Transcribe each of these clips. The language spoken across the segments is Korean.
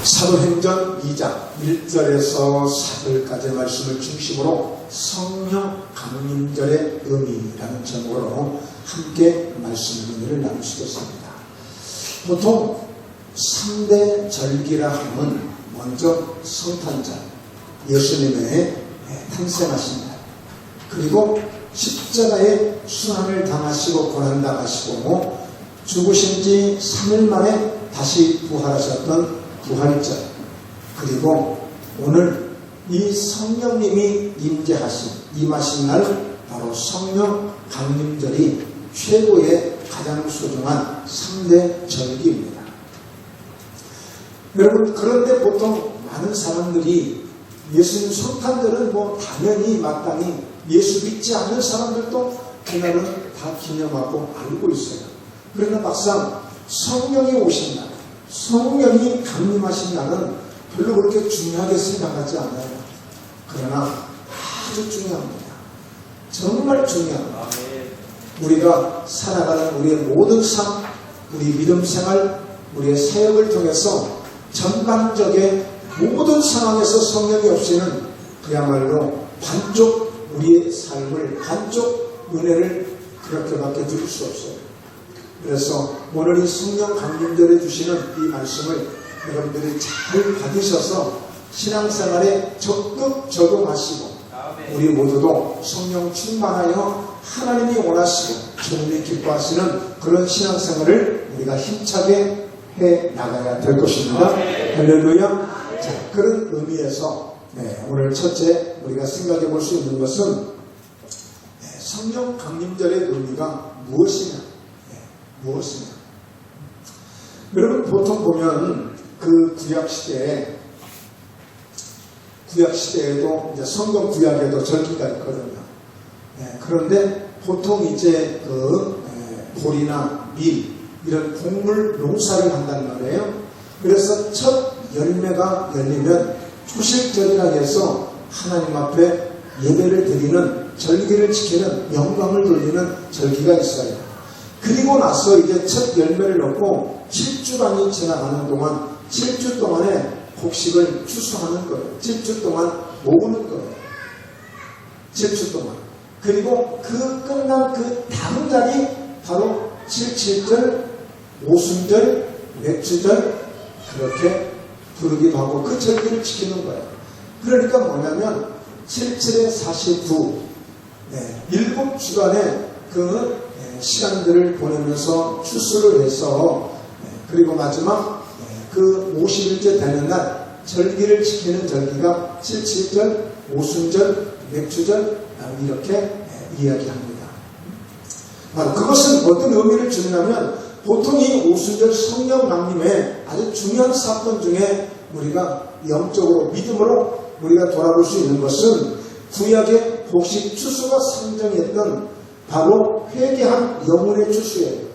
사도행전 2장 1절에서 4절까지의 말씀을 중심으로 성령 강림절의 의미라는 제목으로 함께 말씀을 나누시겠습니다. 보통 3대 절기라 하면 먼저 성탄절, 예수님의 탄생하신 날, 그리고 십자가에 순환을 당하시고 고난당하시고 죽으신 지 3일 만에 다시 부활하셨던 부활절, 그리고 오늘 이 성령님이 임하신 날 바로 성령 강림절이 최고의 가장 소중한 3대 절기입니다. 여러분, 그런데 보통 많은 사람들이 예수님 성탄절은 당연히 마땅히 예수 믿지 않는 사람들도 그날은 다 기념하고 알고 있어요. 그러나 막상 성령이 오신 날, 성령이 강림하신 날은 별로 그렇게 중요하게 생각하지 않아요. 그러나 아주 중요합니다. 정말 중요합니다. 우리가 살아가는 우리의 모든 삶, 우리 믿음 생활, 우리의 사역을 통해서 전반적인 모든 상황에서 성령이 없이는 그야말로 반쪽 우리의 삶을, 반쪽 은혜를 그렇게밖에 누릴 수 없어요. 그래서 오늘 이 성령 강림절에 주시는 이 말씀을 여러분들이 잘 받으셔서 신앙생활에 적극 적용하시고 우리 모두도 성령 충만하여 하나님이 원하시고 주님이 기뻐하시는 그런 신앙생활을 우리가 힘차게 해 나가야 될 것입니다. 할렐루야. 자, 그런 의미에서 오늘 첫째 우리가 생각해 볼 수 있는 것은 성령 강림절의 의미가 무엇이냐? 무엇이냐? 여러분, 보통 보면 그 구약시대에도 이제 성경 구약에도 절기가 있거든요. 그런데 보통 이제 보리나 밀 이런 곡물 농사를 한단 말이에요. 그래서 첫 열매가 열리면 초실절이라 해서 하나님 앞에 예배를 드리는, 절기를 지키는, 영광을 돌리는 절기가 있어요. 그리고 나서 이제 첫 열매를 넣고 7주간이 지나가는 동안 7주 동안에 곡식을 추수하는 거예요. 7주 동안 모으는 거예요. 7주 동안. 그리고 그 끝난 그 다음 달이 바로 77절, 오순절, 맥주절 그렇게 부르기도 하고 그 절기를 지키는 거예요. 그러니까 뭐냐면 77에 49 7주간의 그 시간들을 보내면서 추수를 해서 그리고 마지막 그 50일째 되는 날 절기를 지키는 절기가 77절, 오순절, 맥주절 이렇게 이야기합니다. 바로 그것은 어떤 의미를 주냐면 보통 이 오순절 성령 강림의 아주 중요한 사건 중에 우리가 영적으로 믿음으로 우리가 돌아볼 수 있는 것은 구약의 곡식 추수가 상징했던 바로 회개한 영혼의 추수예요.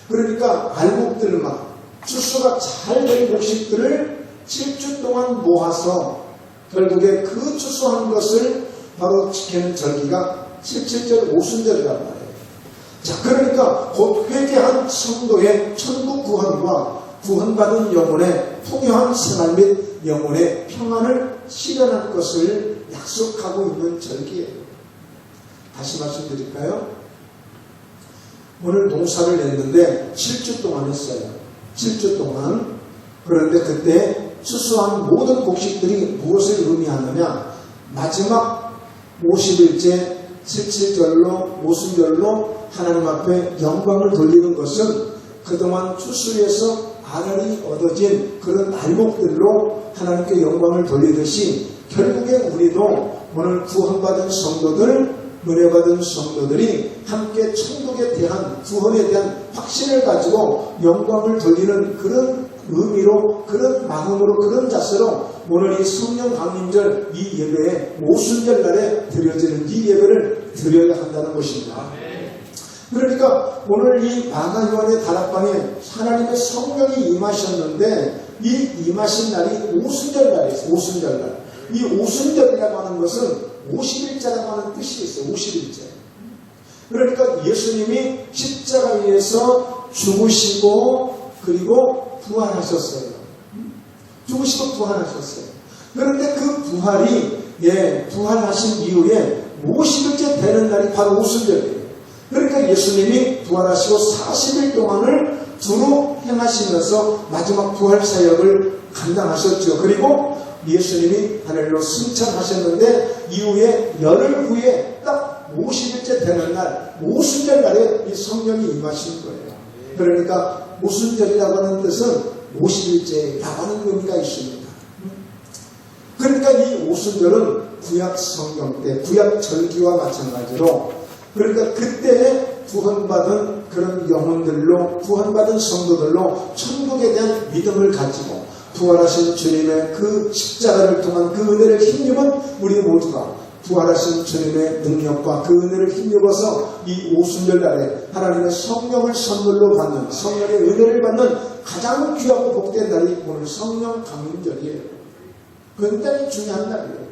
그러니까 알곡들만 추수가 잘 된 곡식들을 7주 동안 모아서 결국에 그 추수한 것을 바로 지키는 절기가 77절 오순절이란 말이에요. 자, 그러니까 곧 회개한 성도의 천국 구원과 구원받은 영혼의 풍요한 생활 및 영혼의 평안을 실현할 것을 약속하고 있는 절기예요. 다시 말씀드릴까요? 오늘 농사를 냈는데 7주 동안 했어요. 7주 동안. 그런데 그때 추수한 모든 곡식들이 무엇을 의미하느냐? 마지막 50일째 77절로 오순절로 하나님 앞에 영광을 돌리는 것은 그동안 추수해서 알알이 얻어진 그런 알목들로 하나님께 영광을 돌리듯이 결국에 우리도 오늘 구원받은 성도들, 은혜받은 성도들이 함께 천국에 대한 구원에 대한 확신을 가지고 영광을 돌리는 그런 의미로, 그런 마음으로, 그런 자세로 오늘 이 성령 강림절 이 예배에 오순절 날에 드려지는 이 예배를 드려야 한다는 것입니다. 그러니까 오늘 이 마가 요한의 다락방에 하나님의 성령이 임하셨는데 이 임하신 날이 오순절 날이었어요. 오순절 날. 이 오순절이라고 하는 것은 50일째라고 하는 뜻이 있어요. 50일째. 그러니까 예수님이 십자가 위에서 죽으시고 그리고 부활하셨어요. 죽으시고 부활하셨어요. 그런데 그 부활이 부활하신 이후에 50일째 되는 날이 바로 오순절이에요. 그러니까 예수님이 부활하시고 40일 동안을 두루 행하시면서 마지막 부활 사역을 감당하셨죠. 그리고 예수님이 하늘로 승천하셨는데 이후에 열흘 후에 딱 50일째 되는 날 오순절 날에 이 성령이 임하신 거예요. 그러니까 오순절이라고 하는 뜻은 50일째라고 하는 의미가 있습니다. 그러니까 이 오순절은 구약 성경 때 구약 절기와 마찬가지로 그러니까 그때에 구원받은 그런 영혼들로 구원받은 성도들로 천국에 대한 믿음을 가지고 부활하신 주님의 그 십자가를 통한 그 은혜를 힘입은 우리 모두가 부활하신 주님의 능력과 그 은혜를 힘입어서 이 오순절 날에 하나님의 성령을 선물로 받는 성령의 은혜를 받는 가장 귀하고 복된 날이 오늘 성령 강림절이에요. 굉장히 중요한 날이에요.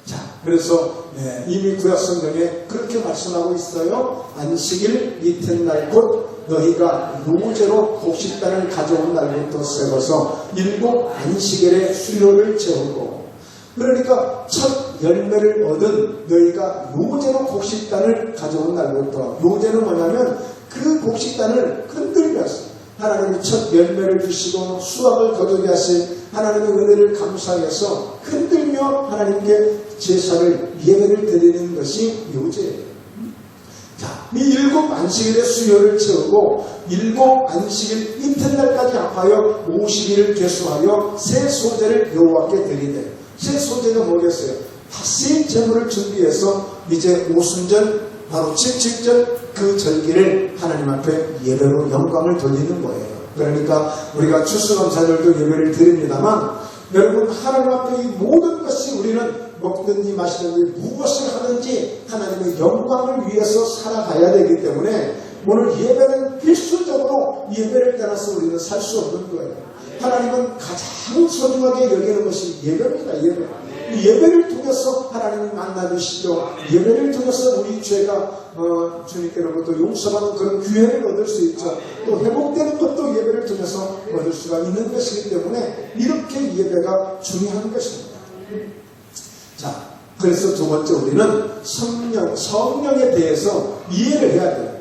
자, 그래서 이미 구약 성경에 그렇게 말씀하고 있어요. 안식일 이튿날 곧 너희가 요제로 곡식단을 가져온 날부터 세워서 7 안식일의 수요를 채우고 그러니까 첫 열매를 얻은 너희가 요제로 곡식단을 가져온 날부터 요제는 뭐냐면 그 곡식단을 흔들면서 하나님이 첫 열매를 주시고 수확을 거두게 하신 하나님의 은혜를 감사해서 흔들며 하나님께 제사를 예배를 드리는 것이 요제예요. 자, 이 7 안식일의 수요를 채우고 7 안식일 이튿날까지 합하여 50일을 계수하여 새 소제를 여호와께 드리되 새 소제가 뭐겠어요? 다시 제물을 준비해서 이제 오순절 바로 칠칠절 그 절기를 하나님 앞에 예배로 영광을 돌리는 거예요. 그러니까 우리가 추수감사절도 예배를 드립니다만 여러분 하나님 앞에 이 모든 것이 우리는 먹든지 마시든지 무엇을 하든지 하나님의 영광을 위해서 살아가야 되기 때문에 오늘 예배는 필수적으로 예배를 떠나서 우리는 살 수 없는 거예요. 하나님은 가장 소중하게 여기는 것이 예배입니다. 예배. 이 예배를 통해서 하나님을 만나주시죠. 예배를 통해서 우리 죄가 주님께로부터 용서받는 그런 기회를 얻을 수 있죠. 또 회복되는 것도 예배를 통해서 얻을 수가 있는 것이기 때문에 이렇게 예배가 중요한 것입니다. 자, 그래서 두 번째 우리는 성령에 대해서 이해를 해야 돼요.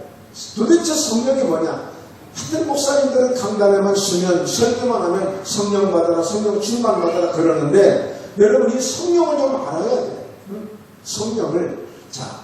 도대체 성령이 뭐냐? 하여튼 목사님들은 강단에만 쓰면 설교만 하면 성령 받아라 성령 충만 받아라 그러는데 여러분 이 성령을 좀 알아야 돼요. 성령을 자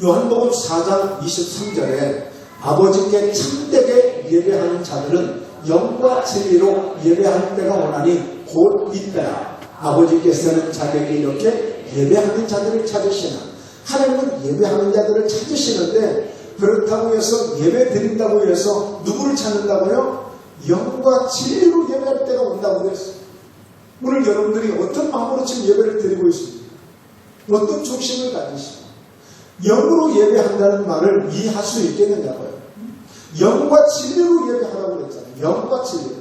요한복음 4장 23절에 아버지께 참되게 예배하는 자들은 영과 진리로 예배할 때가 오나니 곧 이때라. 아버지께서는 자기에게 이렇게 예배하는 자들을 찾으시나 하나님은 예배하는 자들을 찾으시는데 그렇다고 해서 예배 드린다고 해서 누구를 찾는다고요? 영과 진리로 예배할 때가 온다고 했어요. 오늘 여러분들이 어떤 마음으로 지금 예배를 드리고 있습니까? 어떤 중심을 가지시고 영으로 예배한다는 말을 이해할 수 있겠느냐고요. 영과 진리로 예배하라고 그랬잖아요. 영과 진리로.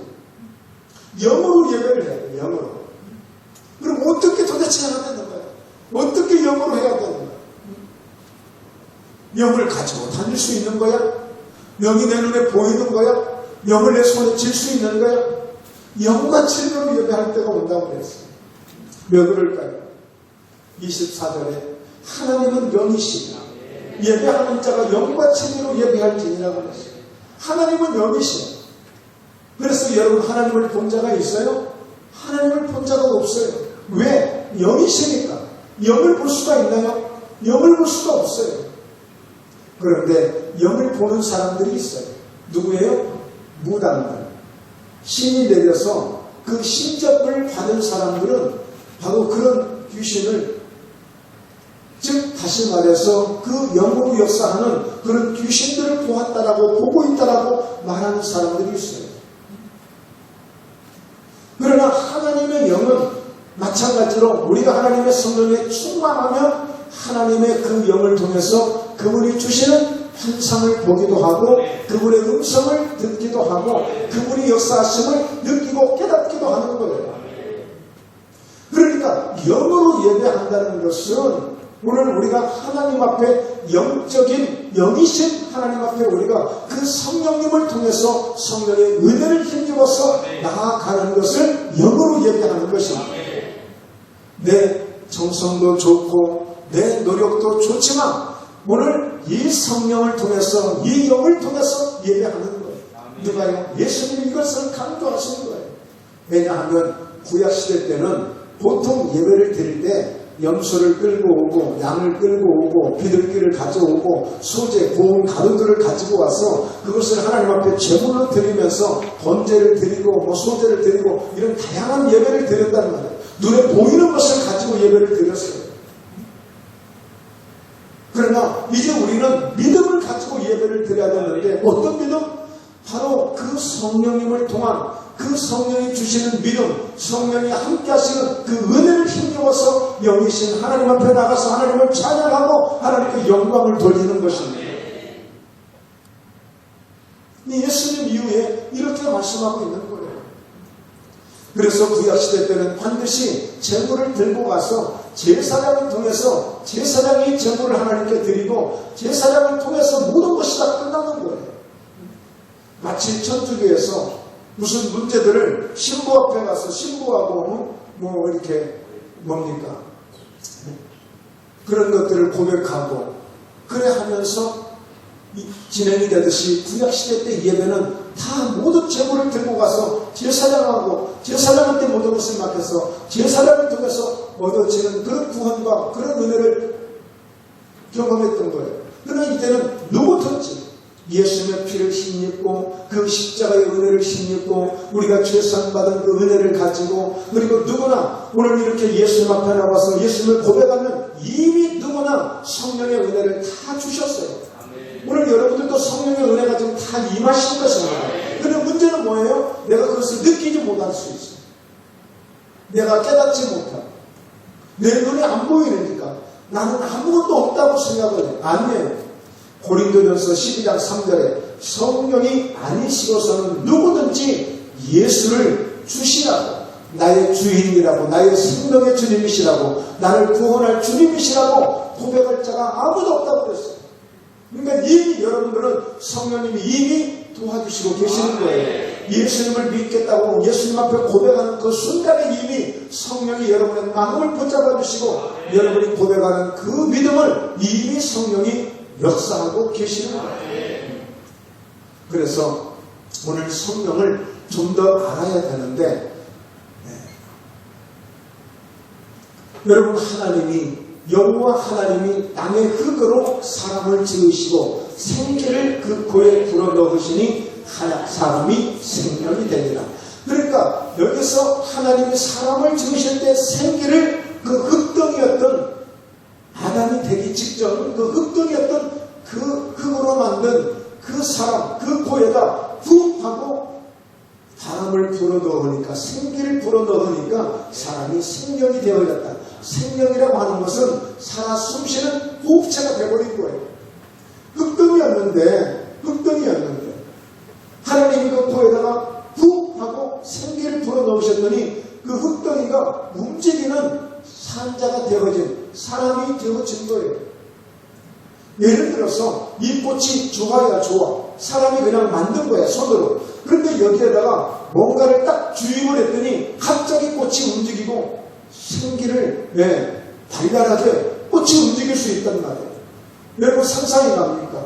영으로 예배를 해야 돼요. 영으로. 그럼 어떻게 도대체 해야 되는 거예요? 어떻게 영으로 해야 되는 거예요? 영을 가지고 다닐 수 있는 거야? 영이 내 눈에 보이는 거야? 영을 내 손에 쥘 수 있는 거야? 영과 진리로 예배할 때가 온다고 그랬어요. 왜 그럴까요? 24절에 하나님은 영이시다. 예배하는 자가 영과 진리로 예배할지니라고 그랬어요. 하나님은 영이시다. 그래서 여러분 하나님을 본 자가 있어요? 하나님을 본 자가 없어요. 왜? 영이시니까. 영을 볼 수가 있나요? 영을 볼 수가 없어요. 그런데 영을 보는 사람들이 있어요. 누구예요? 무당들. 신이 내려서 그 신접을 받은 사람들은 바로 그런 귀신을 즉 다시 말해서 그 영으로 역사하는 그런 귀신들을 보았다라고 보고 있다라고 말하는 사람들이 있어요. 그러나 하나님의 영은 마찬가지로 우리가 하나님의 성령에 충만하면 하나님의 그 영을 통해서 그분이 주시는 환상을 보기도 하고 그분의 음성을 듣기도 하고 그분이 역사하심을 느끼고 깨닫기도 하는 거예요. 그러니까 영으로 예배한다는 것은 오늘 우리가 하나님 앞에 영적인 영이신 하나님 앞에 우리가 그 성령님을 통해서 성령의 은혜를 힘입어서 나아가는 것을 영으로 예배하는 것입니다. 내 정성도 좋고 내 노력도 좋지만 오늘 이 성령을 통해서 이 영을 통해서 예배하는 거예요. 누가요? 예수님이 이것을 강조하시는 거예요. 왜냐하면 구약시대 때는 보통 예배를 드릴 때 염소를 끌고 오고 양을 끌고 오고 비둘기를 가져오고 소재, 고운 가루들을 가지고 와서 그것을 하나님 앞에 제물로 드리면서 번제를 드리고 소제를 드리고 이런 다양한 예배를 드렸단 말이에요. 눈에 보이는 것을 가지고 예배를 드렸어요. 그러나 이제 우리는 믿음을 가지고 예배를 드려야 되는데 어떤 믿음? 바로 그 성령님을 통한 그 성령이 주시는 믿음, 성령이 함께 하시는 그 은혜를 힘입어서 영이신 하나님 앞에 나가서 하나님을 찬양하고 하나님께 영광을 돌리는 것입니다. 예수님 이후에 이렇게 말씀하고 있는 거예요. 그래서 구약시대 때는 반드시 제물을 들고 가서 제사장을 통해서 제사장이 제물을 하나님께 드리고 제사장을 통해서 모든 것이 다 끝나는 거예요. 마치 천주교에서 무슨 문제들을 신부 앞에 가서 신부하고 이렇게 뭡니까? 그런 것들을 고백하고 그래 하면서 진행이 되듯이 구약시대 때 예배는 다 모든 제물을 들고 가서 제사장하고 제사장한테 모든 것을 맡겨서 제사장을 통해서 얻어지는 그런 구원과 그런 은혜를 경험했던 거예요. 그러나 이때는 누구든지 예수님의 피를 힘입고 그 십자가의 은혜를 힘입고 우리가 죄상받은 그 은혜를 가지고 그리고 누구나 오늘 이렇게 예수님 앞에 나와서 예수님을 고백하면 이미 누구나 성령의 은혜를 다 주셨어요. 오늘 여러분들도 성령의 은혜가 지금 다 임하신 것입니다. 그런데 문제는 뭐예요? 내가 그것을 느끼지 못할 수 있어요. 내가 깨닫지 못하고 내 눈에 안 보이니까 나는 아무것도 없다고 생각을 해요. 아니에요. 고린도전서 12장 3절에 성령이 아니시고서는 누구든지 예수를 주시라고 나의 주인이라고 나의 생명의 주님이시라고 나를 구원할 주님이시라고 고백할 자가 아무도 없다고 그랬어요. 그러니까 이미 여러분들은 성령님이 이미 도와주시고 계시는 거예요. 예수님을 믿겠다고 예수님 앞에 고백하는 그 순간에 이미 성령이 여러분의 마음을 붙잡아 주시고 여러분이 고백하는 그 믿음을 이미 성령이 역사하고 계시는 거예요. 그래서 오늘 성령을 좀 더 알아야 되는데 여러분 하나님이 여호와 하나님이 땅의 흙으로 사람을 지으시고 생기를 그 코에 불어넣으시니 사람이 생명이 됩니다. 그러니까 여기서 하나님이 사람을 지으실 때 생기를 그 흙덩이였던 아담이 되기 직전 그 흙덩이였던 그 흙으로 만든 그 사람 그 코에다 푹 하고 바람을 불어넣으니까 생기를 불어넣으니까 사람이 생명이 되어졌다. 생명이라고 하는 것은 살아 숨쉬는 호흡체가 되어버린 거예요. 흙덩이였는데 하나님이 그 코에다가 푹 하고 생기를 불어넣으셨더니 그 흙덩이가 움직이는 산자가 되어진 사람이 되어진 거예요. 예를 들어서 이 꽃이 좋아야 좋아. 사람이 그냥 만든 거야 손으로. 그런데 여기에다가 뭔가를 딱 주입을 했더니 갑자기 꽃이 움직이고 생기를 발랄하게 꽃이 움직일 수 있단 말이에요. 여러분 상상이 갑니까?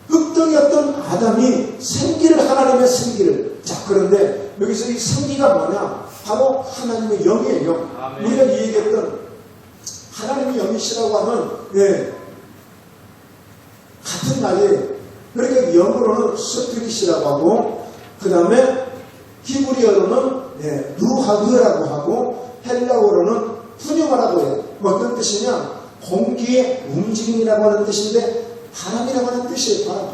흙덩이였던 아담이 생기를 하나님의 생기를 자 그런데 여기서 이 생기가 뭐냐? 바로 하나님의 영이에요. 영. 우리가 얘기했던 하나님의 영이시라고 하는 같은 말이에요. 그러니까 영어로는 스피릿이라고 하고 그 다음에 히브리어로는 루하흐라고 하고 헬라어로는 푸뉴마라고 해요. 어떤 뜻이냐? 공기의 움직임이라고 하는 뜻인데 바람이라고 하는 뜻이에요. 바람.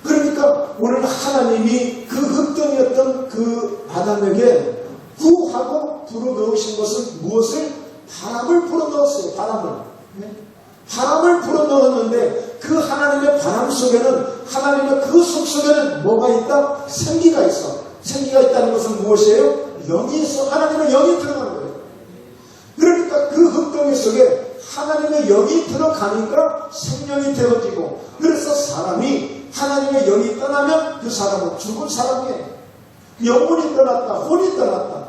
그러니까 오늘 하나님이 그 흙덩이였던 그 아담에게 후하고 불어넣으신 것은 무엇을? 바람을 불어넣었어요. 바람을 불어넣었는데 그 하나님의 바람 속에는 하나님의 그 속속에는 뭐가 있다? 생기가 있어. 생기가 있다는 것은 무엇이에요? 영이 있어. 하나님의 영이 들어가는 거예요. 그러니까 그 흙덩이 속에 하나님의 영이 들어가니까 생명이 되어지고, 그래서 사람이 하나님의 영이 떠나면 그 사람은 죽은 사람이에요. 영혼이 떠났다, 혼이 떠났다.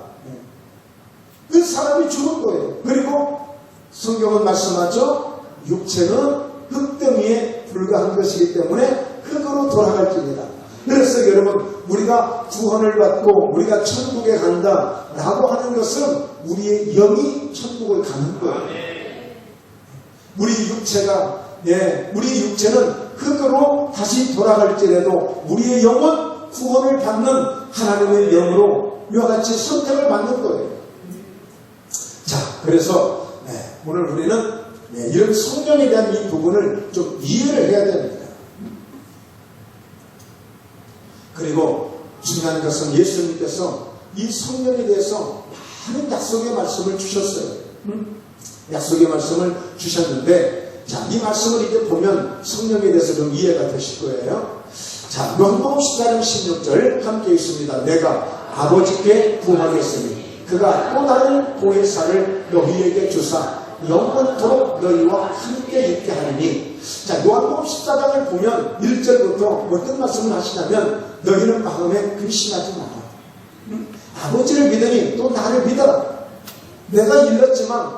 그 사람이 죽은 거예요. 그리고 성경은 말씀하죠. 육체는 흙덩이에 불과한 것이기 때문에 흙으로 돌아갈지니라. 그래서 여러분, 우리가 구원을 받고 우리가 천국에 간다라고 하는 것은 우리의 영이 천국을 가는 거예요. 우리 육체가, 우리 육체는 흙으로 다시 돌아갈지라도 우리의 영은 구원을 받는 하나님의 영으로 이와 같이 선택을 받는 거예요. 자, 그래서 오늘 우리는 이런 성령에 대한 이 부분을 좀 이해를 해야 됩니다. 그리고 중요한 것은 예수님께서 이 성령에 대해서 많은 약속의 말씀을 주셨어요. 약속의 말씀을 주셨는데, 자, 이 말씀을 이제 보면 성령에 대해서 좀 이해가 되실 거예요. 자, 요한복음 14장 16절 함께 있습니다. 내가 아버지께 구하겠으니 그가 또 다른 보혜사를 너희에게 주사 영원토록 너희와 함께 있게 하리니. 자, 요한복음 14장을 보면 1절부터 어떤 말씀을 하시냐면, 너희는 마음에 근심하지 마라. 아버지를 믿으니 또 나를 믿어라. 내가 일렀지만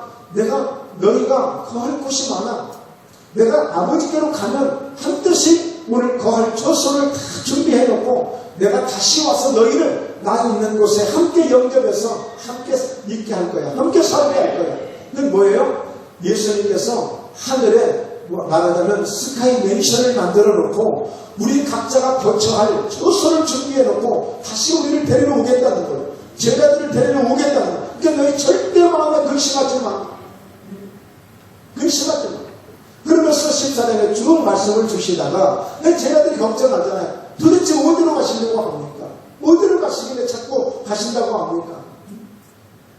너희가 거할 곳이 많아. 내가 아버지께로 가면 반드시 오늘 거할 처소를 다 준비해 놓고 내가 다시 와서 너희를 나 있는 곳에 함께 영접해서 함께 있게 할 거야. 함께 살게 할 거야. 그건 뭐예요? 예수님께서 하늘에 말하자면 스카이 맨션을 만들어 놓고 우리 각자가 거처할 처소를 준비해 놓고 다시 우리를 데리러 오겠다는 거예요. 제자들을 데리러 오겠다는 거예요. 그러니까 너희 절대 마음에 근심하지 마. 근심하지 마. 그러면서 14장에 쭉 말씀을 주시다가 제자들이 걱정하잖아요. 도대체 어디로 가시려고 합니까? 어디로 가시길래 자꾸 가신다고 합니까?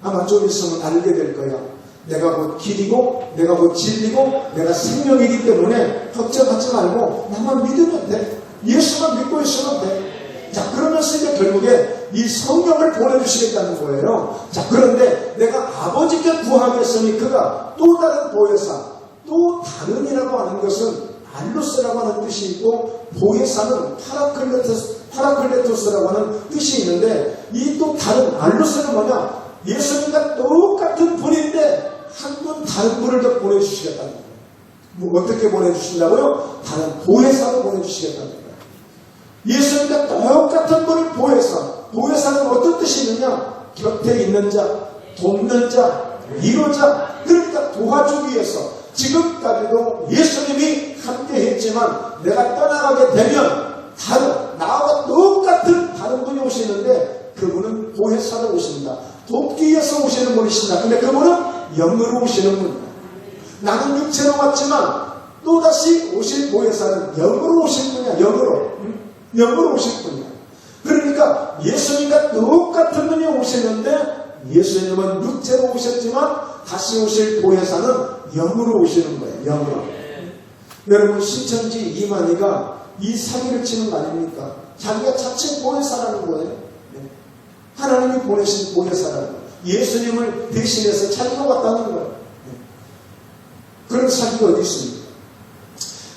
아마 좀 있으면 알게 될 거야. 내가 곧 길이고 내가 곧 진리고 내가 생명이기 때문에 걱정하지 말고 나만 믿으면 돼. 예수만 믿고 있으면 돼. 자, 그러면서 이제 결국에 이 성령을 보내주시겠다는 거예요. 자, 그런데 내가 아버지께 구하겠으니 그가 또 다른 보혜사, 또 다른이라고 하는 것은 알로스라고 하는 뜻이 있고 보혜사는 파라클레토스라고 하는 뜻이 있는데, 이 또 다른 알로스는 뭐냐? 예수님과 똑같은 분인데 한 분 다른 분을 더 보내주시겠다는 거예요. 뭐 어떻게 보내주신다고요? 다른 보혜사로 보내주시겠다는 거예요. 예수님과 똑같은 분을 보혜사는 어떤 뜻이 있느냐? 곁에 있는 자, 돕는 자, 위로자. 그러니까 도와주기 위해서 지금까지도 예수님이 함께 했지만 내가 떠나가게 되면 다른 나와 똑같은 다른 분이 오시는데 그분은 보혜사로 오십니다. 돕기 위해서 오시는 분이십니다. 근데 그분은 영으로 오시는 분이에요. 나는 육체로 왔지만 또다시 오실 보혜사는 영으로 오실 분이야. 영으로 오실 분이야. 그러니까 예수님과 똑같은 분이 오시는데 예수님은 육체로 오셨지만 다시 오실 보혜사는 영으로 오시는 거예요. 영으로. 여러분, 신천지 이만희가 이 사기를 치는 거 아닙니까? 자기가 자체 보혜사라는 거예요. 하나님이 보내신 보혜사라는 거예요. 예수님을 대신해서 자기가 왔다는 거예요. 그런 사기가 어디 있습니까?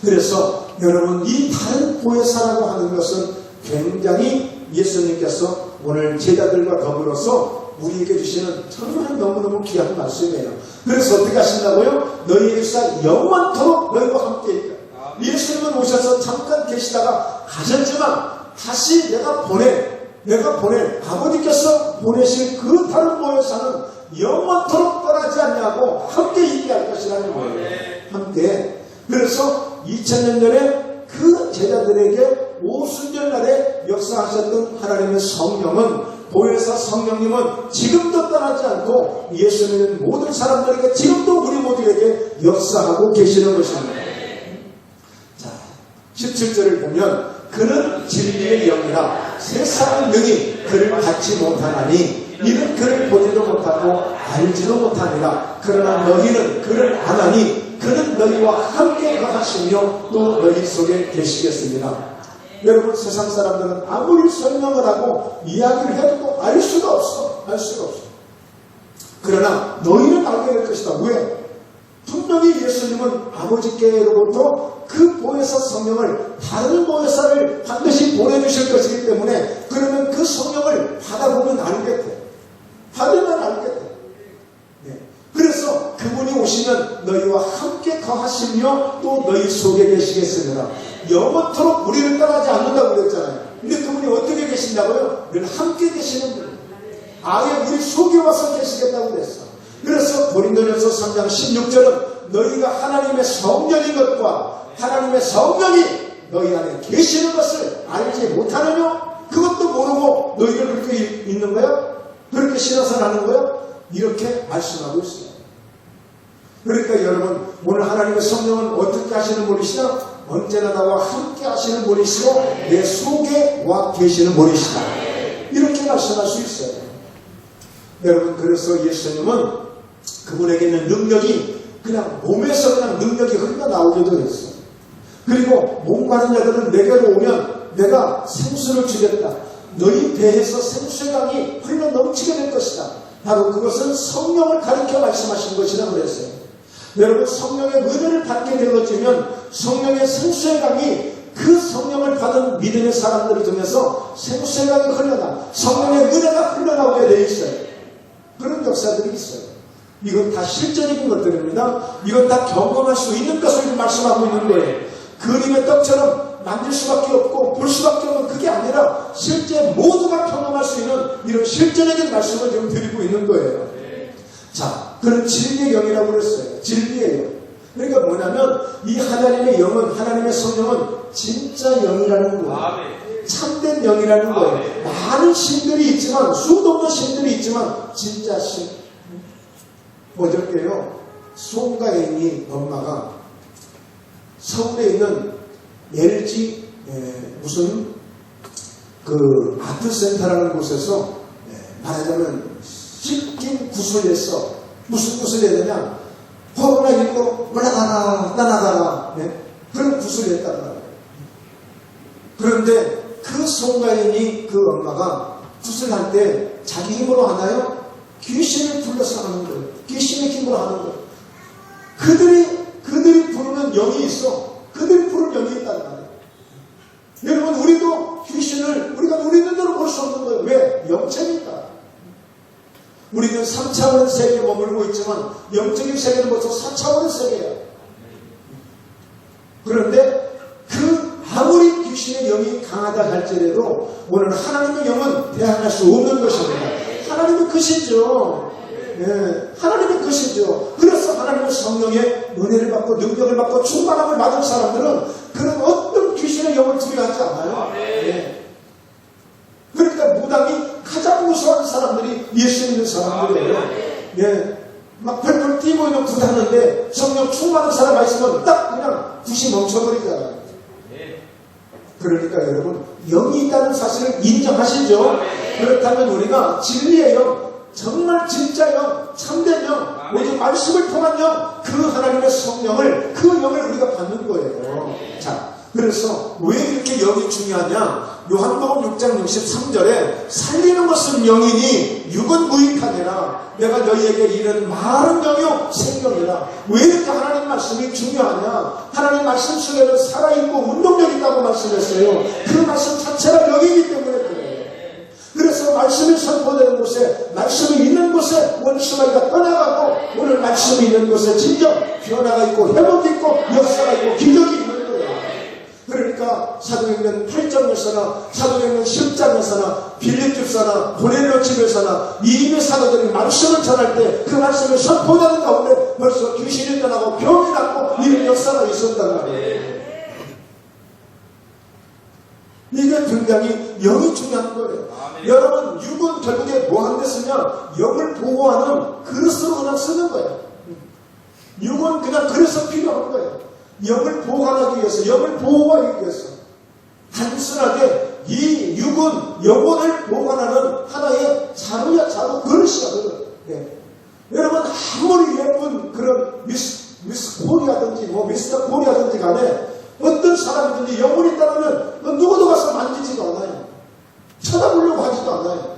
그래서 여러분, 이 다른 보혜사라고 하는 것은 굉장히 예수님께서 오늘 제자들과 더불어서 우리에게 주시는 정말 너무너무 귀한 말씀이에요. 그래서 어떻게 하신다고요? 너희의 주사 영원토록 너희와 함께 있다. 예수님은 오셔서 잠깐 계시다가 가셨지만 다시 내가 보내 아버지께서 보내실 그 다른 보혜사는 영원토록 떠나지 않냐고 함께 있게 할 것이라는 거예요. 함께. 그래서 2000년 전에 그 제자들에게 오순절날에 역사하셨던 하나님의 성령은, 보혜사 성령님은 지금도 떠나지 않고 예수님은 모든 사람들에게 지금도 우리 모두에게 역사하고 계시는 것입니다. 자, 17절을 보면 그는 진리의 영이라 세상 능히 그를 받지 못하나니 이는 그를 보지도 못하고 알지도 못하니라. 그러나 너희는 그를 아나니 그는 너희와 함께 거하시며 또 너희 속에 계시겠습니다. 여러분, 세상 사람들은 아무리 설명을 하고 이야기를 해도 알 수가 없어. 그러나 너희는 알게 될 것이다. 왜? 분명히 예수님은 아버지께로부터 그 보혜사 성령을 다른 보혜사를 반드시 보내주실 것이기 때문에 그러면 그 성령을 받아보면 알겠대. 받으면 알겠대. 네. 그래서 그분이 오시면 너희와 함께 거하시며 또 너희 속에 계시겠으므로 영원토록 우리를 떠나지 않는다고 그랬잖아요. 근데 그분이 어떻게 계신다고요? 늘 함께 계시는 분. 아예 우리 속에 와서 계시겠다고 그랬어. 그래서 고린도전서 3장 16절은 너희가 하나님의 성령인 것과 하나님의 성령이 너희 안에 계시는 것을 알지 못하느냐? 그것도 모르고 너희가 그렇게 있는 거야? 그렇게 신앙생활 하는 거야? 이렇게 말씀하고 있어요. 그러니까 여러분, 오늘 하나님의 성령은 어떻게 하시는 분이시냐? 언제나 나와 함께 하시는 분이시고 내 속에 와 계시는 분이시다. 이렇게 말씀할 수 있어요. 여러분, 그래서 예수님은 그분에게 있는 능력이 그냥 몸에서 그냥 능력이 흘러나오기도 했어. 그리고 몸 가는 자들은 내게로 오면 내가 생수를 주겠다. 너희 배에서 생수의 강이 흘러 넘치게 될 것이다. 바로 그것은 성령을 가리켜 말씀하신 것이라 그랬어요. 여러분, 성령의 은혜를 받게 되어지면 성령의 생수의 강이 그 성령을 받은 믿음의 사람들을 통해서 생수의 강이 흘러나 성령의 은혜가 흘러나오게 되어 있어요. 그런 역사들이 있어요. 이건 다 실제적인 것들입니다. 이건 다 경험할 수 있는 것을 말씀하고 있는 거예요. 그림의 떡처럼 만질 수밖에 없고 볼 수밖에 없는 그게 아니라 실제 모두가 경험할 수 있는 이런 실제적인 말씀을 지금 드리고 있는 거예요. 자, 그런 진리의 영이라고 그랬어요. 진리의 영. 그러니까 뭐냐면 이 하나님의 영은, 하나님의 성령은 진짜 영이라는 거예요. 참된 영이라는 거예요. 많은 신들이 있지만, 수도 없는 신들이 있지만 진짜 신. 어저께요, 송가인이 엄마가 서울에 있는 LG 무슨 그 아트센터라는 곳에서 말하자면 실긴 구슬했어. 무슨 구슬해야 되냐? 코로나19 올라가라 떠나가라 그런 구슬했단 말이에요. 그런데 그 송가인이 그 엄마가 구슬할 때 자기 힘으로 하나요? 귀신을 불러서 하는 거예요. 귀신의 힘으로 하는 거예요. 그들이 부르는 영이 있어. 그들이 부르는 영이 있단 말이에요. 여러분, 우리도 귀신을 우리가 우리 눈으로 볼 수 없는 거예요. 왜? 영체니까. 우리는 3차원의 세계에 머물고 있지만 영적인 세계는 벌써 4차원의 세계예요. 그런데 아무리 귀신의 영이 강하다 할지라도 오늘 하나님의 영은 대항할 수 없는 것입니다. 하나님의 것이죠. 하나님의 것이죠. 그래서 하나님의 성령의 은혜를 받고 능력을 받고 충만함을 받은 사람들은 그런 어떤 귀신의 영을 두려워하지 않아요. 그러니까 무당이 가장 무서워하는 사람들이 예수 믿는 사람들이에요. 막 펄펄 뛰고 있는 구다하는데 성령 충만한 사람 있으면 딱 그냥 굿이 멈춰버리잖아요. 그러니까 여러분, 영이 있다는 사실을 인정하시죠? 그렇다면 우리가 진리의 영, 정말 진짜 영, 참된 영, 오직 말씀을 통한 영, 그 하나님의 성령을, 그 영을 우리가 받는 거예요. 자, 그래서 왜 이렇게 영이 중요하냐? 요한복음 6장 63절에 살리는 것은 영이니 육은 무익하니라. 내가 너희에게 이른 말은 영이요 생명이라. 왜 이렇게 하나님 말씀이 중요하냐? 하나님 말씀 속에는 살아있고 운동력이 있다고 말씀했어요. 그 말씀 자체가 영이기 때문에 그래요. 그래서 말씀이 선포되는 곳에, 말씀이 있는 곳에 원수마귀가 떠나가고 오늘 말씀이 있는 곳에 진정 변화가 있고 회복이 있고 역사가 있고 기적이 있는 거예요. 그러니까 사도행전 8장에서나 사도행전 10장에서나 빌립집서나 고넬료 집에서나 이임의 사도들이 말씀을 전할 때 그 말씀을 선포하는 가운데 벌써 귀신이 떠나고 병이 낫고 이런 역사가 있었단 말이에요. 이게 굉장히 영이 중요한 거예요. 여러분, 육은 결국에 뭐 하는 데 쓰냐? 영을 보호하는 그릇으로 그냥 쓰는 거예요. 육은 그냥 그래서 필요한 거예요. 영을 보호하기 위해서, 영을 보호하기 위해서. 단순하게 이 육은 영혼을 보관하는 하나의 자루야, 자루, 그릇이야, 그릇. 여러분, 아무리 예쁜 그런 미스 콜이라든지, 미스터 콜이라든지 간에 어떤 사람이든지 영혼이 있다면 누구도 가서 만지지도 않아요. 쳐다보려고 하지도 않아요.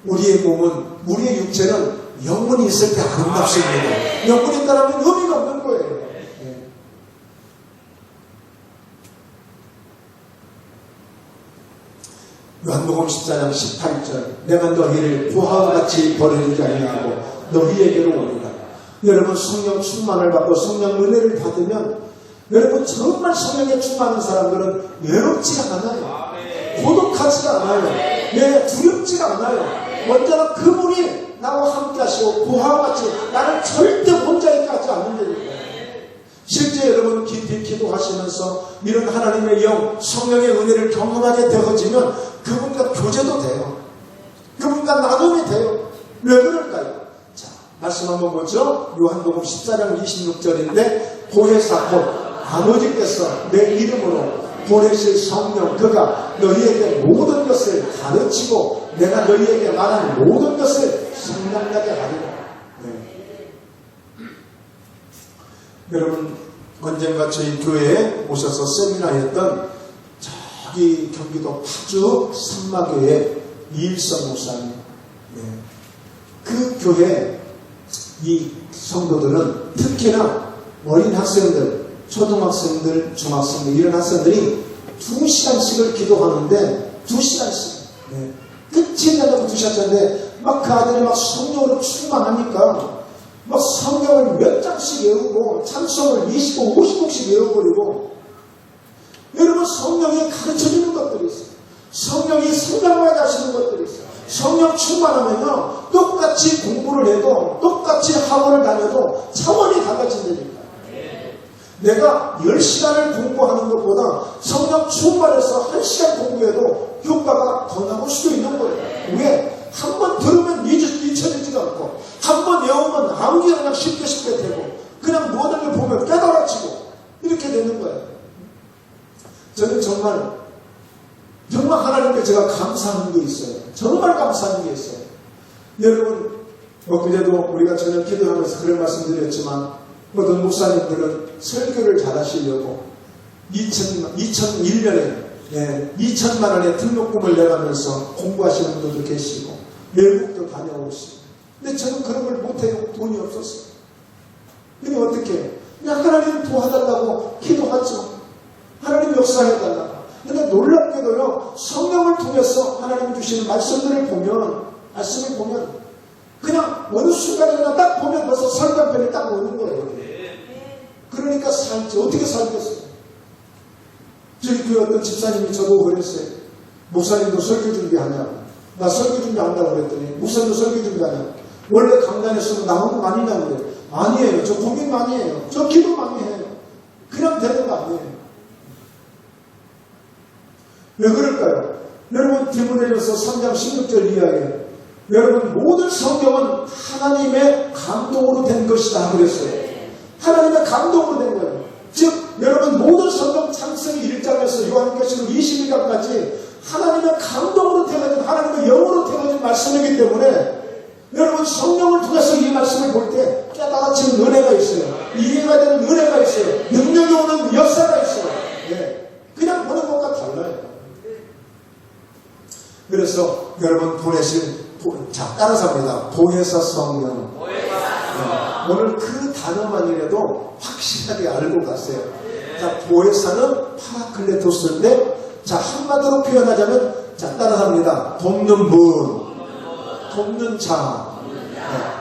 우리의 몸은, 우리의 육체는 영혼이 있을 때 아름답습니다. 영혼이 있다면 의미가 없는 거예요. 요한복음 14장 18절 내가 너희를 부하와 같이 버리지 아니하고 너희에게로 오리라. 여러분 성령 충만을 받고 성령 은혜를 받으면 여러분 정말 성령에 충만한 사람들은 외롭지가 않아요. 고독하지가 않아요. 두렵지가 않아요. 언제나 그분이 나와 함께 하시고 부하와 같이 나를 절대 혼자 있게 하지 않는다니까요. 실제 여러분 깊이 기도하시면서 이런 하나님의 영 성령의 은혜를 경험하게 되어지면 그분과 교제도 돼요. 그분과 나눔이 돼요. 왜 그럴까요? 자, 말씀 한번 보죠. 요한복음 14장 26절인데 보혜사 곧 아버지께서 내 이름으로 보내실 성령 그가 너희에게 모든 것을 가르치고 내가 너희에게 말한 모든 것을 생각나게 하리라. 여러분 언젠가 저희 교회에 오셔서 세미나 했던 저기 경기도 파주 산마교회 이일성 목사님. 그 교회 이 성도들은 특히나 어린 학생들, 초등학생들, 중학생들 이런 학생들이 2시간씩을 기도하는데 2시간씩 끝이 되려고 2시간인데 막 그 아들이 막 성령으로 충만하니까 막 성경을 몇 장씩 외우고 찬송을 20곡, 50곡씩 외워버리고 여러분 성령이 가르쳐주는 것들이 있어요. 성령이 생각나게 하시는 것들이 있어요. 성령 충만하면요 똑같이 공부를 해도 똑같이 학원을 다녀도 차원이 달라진다니까. 내가 10시간을 공부하는 것보다 성령 충만해서 1시간 공부해도 효과가 더 나올 수도 있는 거예요. 왜? 한 번 들으면 잊혀지지가 않고 한 번 외우면 암기가 그냥 쉽게 되고 그냥 모든 걸 보면 깨달아지고 이렇게 되는 거예요. 저는 정말 하나님께 제가 감사하는 게 있어요. 정말 감사하는 게 있어요. 여러분 그래도 우리가 전혀 기도하면서 그런 말씀드렸지만 어떤 목사님들은 설교를 잘하시려고 2001년에 2천만 원의 등록금을 내가면서 공부하시는 분들도 계시고 외국도 다녀오시고 근데 저는 그런 걸 못해요. 돈이 없었어요. 근데 어떻게 해요? 그냥 하나님 도와달라고 기도하죠. 하나님 역사해달라고. 근데 놀랍게도요 성령을 통해서 하나님 주시는 말씀을 보면 그냥 어느 순간에 그냥 딱 보면 벌써 설교편이 딱 오는 거예요. 그러니까 어떻게 살겠어요? 저희 교회 어떤 집사님이 저보고 그랬어요. 목사님도 설교 준비하냐고. 나 설교 준비한다고 그랬더니 목사님도 설교 준비하냐고. 원래 강단에서는 나오는 거 많이 나오는데 아니에요. 저 고민 많이 해요. 저 기도 많이 해요. 그냥 되는 거 아니에요. 왜 그럴까요? 여러분 디모데전서 3장 16절 이하에 여러분 모든 성경은 하나님의 감동으로 된 것이다 그랬어요. 하나님의 감동으로 된 거예요. 즉 여러분 모든 성경 창세기 1장에서 요한계시록 22장까지 하나님의 감동으로 되어진 하나님의 영으로 되어진 말씀이기 때문에 여러분 성령을 통해서 이 말씀을 볼 때 깨달아지는 은혜가 있어요. 이해가 되는 은혜가 있어요. 능력이 오는 역사가 있어요. 그냥 보는 것과 달라요. 그래서 여러분 따라서 합니다. 보혜사 성령. 오늘 그 단어만이라도 확실하게 알고 가세요. 자, 보혜사는 파라클레토스인데, 자, 한마디로 표현하자면, 자, 따라서 합니다. 돕는 분, 돕는 자.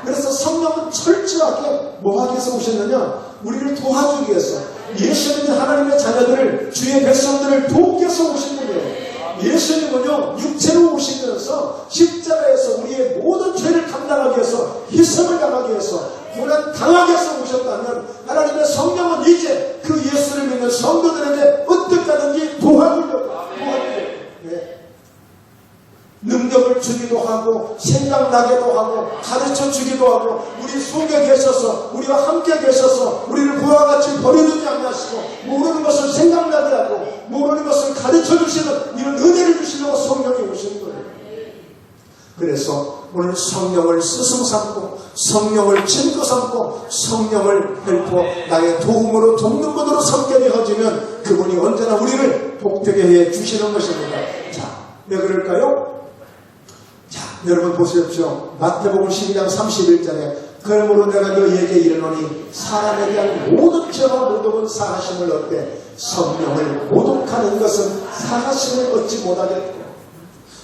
그래서 성령은 철저하게 뭐 하기 위해서 오셨느냐? 우리를 도와주기 위해서. 예수님은 하나님의 자녀들을, 주의 백성들을 돕기 위해서 오신 분이에요. 예수님은요 육체로 오시면서 십자가에서 우리의 모든 죄를 감당하기 위해서 희생을 당하기 위해서 고난 당하기 위해서 오셨다면 하나님의 성령은 이제 그 예수를 믿는 성도들에게 어떻게 하든지 도와주려고 능력을 주기도 하고 생각나게도 하고 가르쳐 주기도 하고 우리 속에 계셔서 우리와 함께 계셔서 우리를 그와 같이 버려두지 않으시고 모르는 것을 생각나게 하고 모르는 것을 가르쳐 주시는 이런 은혜를 주시려고 성령이 오신 거예요. 그래서 오늘 성령을 스승 삼고 성령을 친구 삼고 성령을 헬퍼 나의 도움으로 돕는 분으로 삼게 되어지면 그분이 언제나 우리를 복되게 해 주시는 것입니다. 자, 왜 그럴까요? 자, 여러분 보십시오. 마태복음 12장 31절에 그러므로 내가 너희에게 이르노니 사람에 대한 모든 죄와 모독은 사하심을 얻되 성령을 모독하는 것은 사하심을 얻지 못하겠고,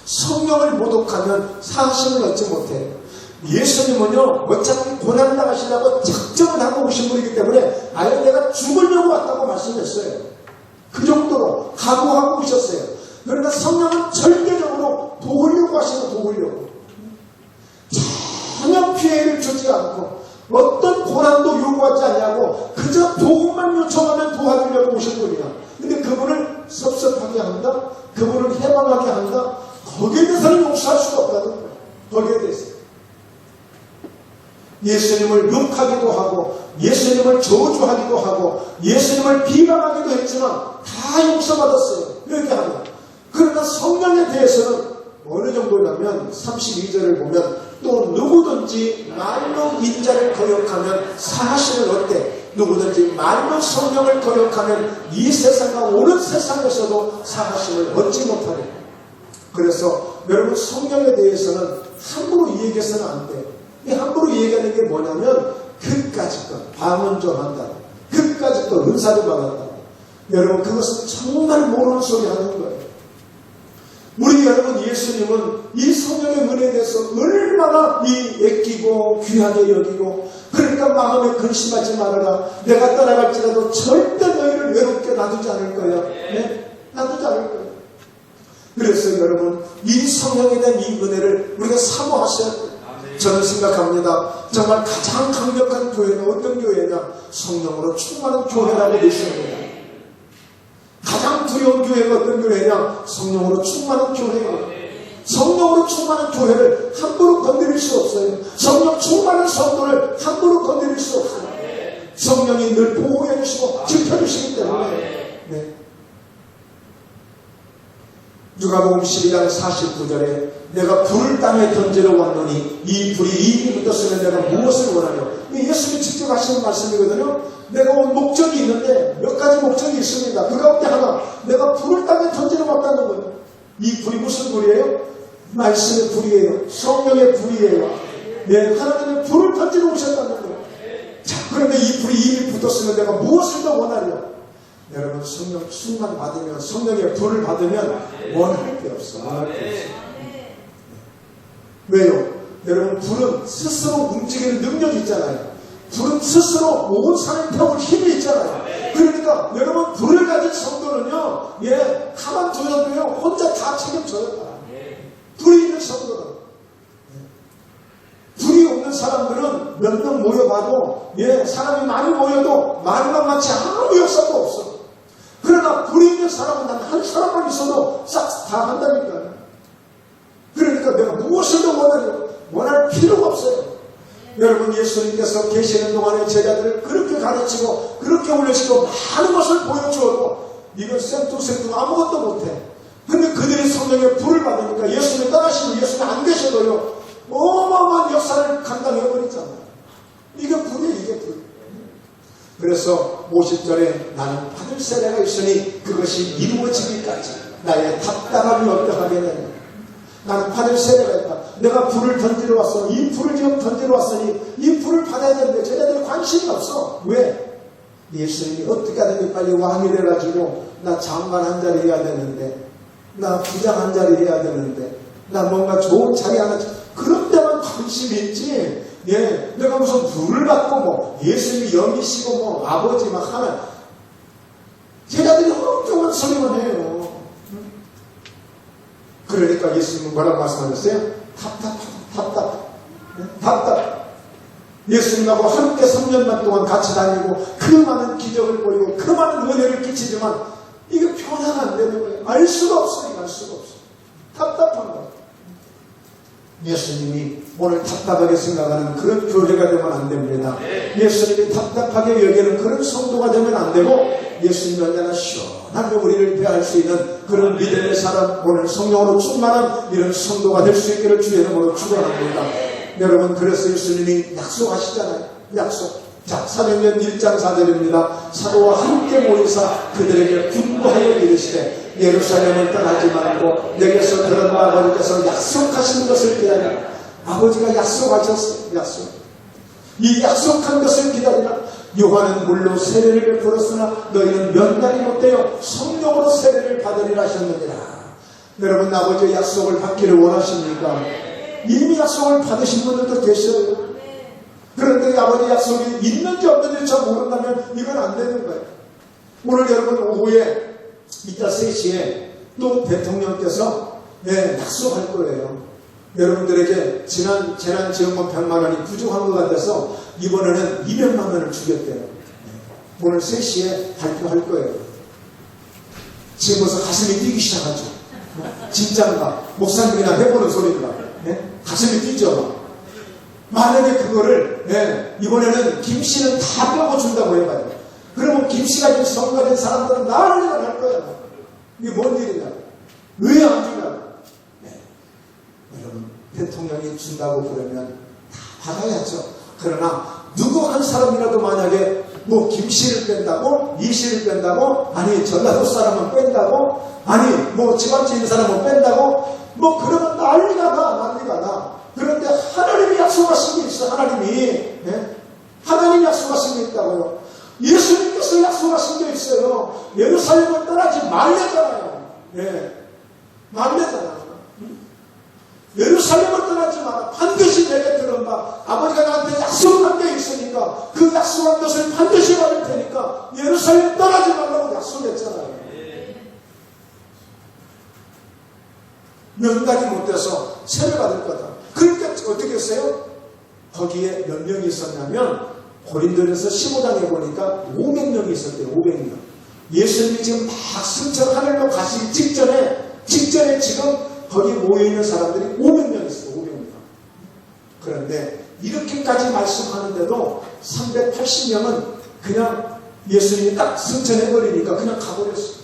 성령을 모독하면 사하심을 얻지 못해요. 예수님은요 어차피 고난 당하시려고 작정을 하고 오신 분이기 때문에 아예 내가 죽으려고 왔다고 말씀했어요. 그 정도로 각오하고 오셨어요. 그러나 성령은 절대적으로 도우려고 하시고 도우려고, 전혀 피해를 주지 않고 어떤 고난도 요구하지 않냐고 그저 도움만 요청하면 도와주려고 오신 분이야. 근데 그분을 섭섭하게 한다, 그분을 해방하게 한다, 거기에 대해서는 용서할 수가 없다는 거야. 거기에 대해서 예수님을 욕하기도 하고 예수님을 저주하기도 하고 예수님을 비방하기도 했지만 다 용서받았어요. 이렇게 하면. 그러나 성령에 대해서는 어느 정도냐면 32절을 보면 또 누구든지 말로 인자를 거역하면 사하심을 얻되 누구든지 말로 성령을 거역하면 이 세상과 오는 세상에서도 사하심을 얻지 못하리라. 그래서 여러분 성령에 대해서는 함부로 얘기해서는 안 돼요. 이 함부로 얘기하는 게 뭐냐면 그까짓 것 방언전한다, 그까짓 것 은사도 받았다. 여러분 그것은 정말 모르는 소리 하는 거예요. 우리 여러분 예수님은 이 성령의 은혜에 대해서 얼마나 애끼고 귀하게 여기고, 그러니까 마음에 근심하지 말아라, 내가 떠나갈지라도 절대 너희를 외롭게 놔두지 않을 거야. 네? 놔두지 않을 거야. 그래서 여러분 이 성령에 대한 이 은혜를 우리가 사모하셔야 돼요. 저는 생각합니다. 정말 가장 강력한 교회는 어떤 교회냐? 성령으로 충만한 교회라고 믿습니다. 가장 두려운 교회가 어떤 교회냐? 성령으로 충만한 교회예요. 성령으로 충만한 교회를 함부로 건드릴 수 없어요. 성령 충만한 성도를 함부로 건드릴 수 없어요. 성령이 늘 보호해 주시고 지켜주시기 때문에. 네. 누가복음 12장 49절에 내가 불을 땅에 던지러 왔노니 이 불이 이미 붙었으면 내가 무엇을 원하냐. 예수님이 직접 하시는 말씀이거든요. 내가 온 목적이 있는데 몇 가지 목적이 있습니다. 그 가운데 하나, 내가 불을 땅에 던지러 왔다는 거예요. 이 불이 무슨 불이에요? 말씀의 불이에요. 성령의 불이에요. 네, 하나님의 불을 던지러 오셨다는 거예요. 자, 그런데 이 불이 이미 붙었으면 내가 무엇을 더 원하냐. 여러분 성령 충만 받으면, 성령의 불을 받으면 원할 게 없어. 원할 게 없어. 왜요? 여러분 불은 스스로 움직이는 능력이 있잖아요. 불은 스스로 온 산을 태울 힘이 있잖아요. 그러니까 여러분 불을 가진 성도는요, 가만두어도요 혼자 다 책임져요. 불이 있는 성도는. 불이 없는 사람들은 몇 명 모여봐도 사람이 많이 모여도 말만 많지 아무 역사도 없어. 그러나 불이 있는 사람은 난 한 사람만 있어도 싹 다 한다니까요. 그러니까 내가 무엇을 더 원하냐? 원할 필요가 없어요. 여러분 예수님께서 계시는 동안에 제자들을 그렇게 가르치고 그렇게 올려시고 많은 것을 보여주어도 이건 생뚱생뚱 아무것도 못해. 근데 그들이 성령의 불을 받으니까 예수님 떠나시고 예수님 안 계셔도요 어마어마한 역사를 감당해버리잖아요. 이게 불이에요. 이게 불. 그래서 50절에 나는 받을 세례가 있으니 그것이 이루어지기까지 나의 답답함이 어떠하겠느냐. 나는 받을 세례가 있다. 내가 불을 던지러 왔어. 이 불을 지금 던지러 왔으니 이 불을 받아야 되는데 제자들이 관심이 없어. 왜? 예수님이 어떻게 하든지 빨리 왕이 돼가지고 나 장관 한 자리 해야 되는데, 나 부장 한 자리 해야 되는데, 나 뭔가 좋은 자리 하나, 그런 데만 관심이 있지. 내가 무슨 불을 받고 뭐 예수님이 영이시고 뭐 아버지 막 하면 제자들이 엉뚱한 소리만 해요. 그러니까 예수님은 뭐라고 말씀하셨어요? 답답. 예수님하고 함께 3년만 동안 같이 다니고 그 많은 기적을 보이고 그 많은 은혜를 끼치지만 이게 변화가 안 되는 거예요. 알 수가 없어요. 알 수가 없어요. 답답한 거예요. 예수님이 오늘 답답하게 생각하는 그런 교회가 되면 안 됩니다. 예수님이 답답하게 여기는 그런 성도가 되면 안 되고, 예수님이 언제나 시원하게 우리를 대할 수 있는 그런 믿음의 사람, 오늘 성령으로 충만한 이런 성도가 될 수 있기를 주의 이름으로 축원합니다. 여러분 그래서 예수님이 약속하시잖아요. 약속. 자, 사도행전 1장 4절입니다. 사도와 함께 모이사 그들에게 분부하여 이르시되 예루살렘을 떠나지 말고 내게서 들은 아버지께서 약속하신 것을 기다리라. 아버지가 약속하셨어요. 이 약속한 것을 기다리라. 요한은 물로 세례를 베풀었으나 너희는 면단이 못되어 성령으로 세례를 받으리라 하셨느니라. 여러분, 아버지의 약속을 받기를 원하십니까? 이미 약속을 받으신 분들도 계셔요. 그런데 아버지 약속이 있는지 없는지 잘 모른다면 이건 안 되는 거예요. 오늘 여러분 오후에 이따 3시에 또 대통령께서 약속할 거예요. 여러분들에게 지난 재난지원금 100만 원이 부족한 것 같아서 이번에는 200만 원을 주겠대요. 오늘 3시에 발표할 거예요. 지금 벌써 가슴이 뛰기 시작하죠. 진짜인가? 목사님이나 해보는 소리인가? 가슴이 뛰죠. 만약에 그거를 이번에는 김씨는 다 빼고 준다고 해봐요. 그러면 김씨가 지금 성가된 사람들은 난리가 날 거야. 이게 뭔 일이냐? 왜 안 주냐고. 여러분, 대통령이 준다고 그러면 다 받아야죠. 그러나 누구 한 사람이라도 만약에 뭐 김씨를 뺀다고, 이씨를 뺀다고, 아니 전라도 사람은 뺀다고, 아니 뭐 집안지 있는 사람은 뺀다고, 뭐 그러면 난리가 나. 그런데 하나님이 약속하신 게 있어. 하나님이 약속하신 게 있다고요. 예수님께서 약속하신 게 있어요. 예루살렘을 떠나지 말랬잖아요. 말랬잖아요. 예루살렘을 떠나지 마라. 반드시 내게 들어봐. 아버지가 나한테 약속한 게 있으니까 그 약속한 것을 반드시 받을 테니까 예루살렘 떠나지 말라고 약속했잖아요. 명단이 못돼서 세례 받을 거다. 그러니까 어떻게 했어요? 거기에 몇 명이 있었냐면 고린도전서 15장에 보니까 500명이 있었대요. 500명. 예수님이 지금 막 승천 하늘로 가시기 직전에 지금 거기 모여있는 사람들이 500명 있어요. 500명. 그런데 이렇게까지 말씀하는데도 380명은 그냥 예수님이 딱 승천해버리니까 그냥 가버렸어.